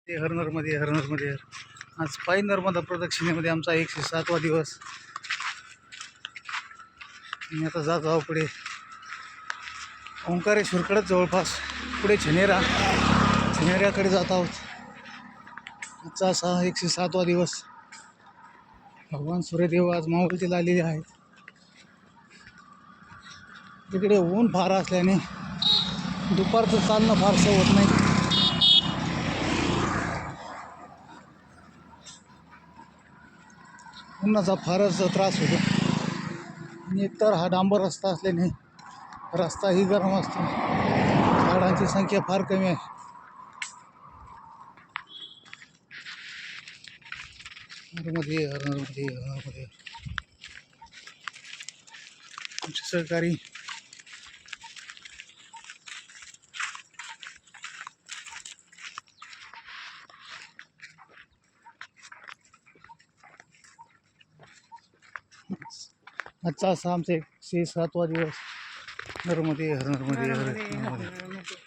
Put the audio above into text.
ते हर आज पायी नर्मदा प्रदक्षिणेमध्ये आमचा 107वा दिवस. मी आता जात आहो पुढे ओंकारेश्वरकडेच, जवळपास पुढे छनेऱ्याकडे जात आहोत. आजचा असा 107वा दिवस. भगवान सूर्यदेव आज मावळतीला आलेले आहेत. तिकडे ऊन फार असल्याने दुपारचं चालणं फारसं होत नाही. उन्हाचा फारच त्रास होतो आणि एकतर हा डांबर रस्ता असल्याने रस्ताही गरम असतो. झाडांची संख्या फार कमी आहे. नर्मदे आमचे सहकारी आजचा असा आमचा 107वा दिवस. नर्मदे हर नर्मदे.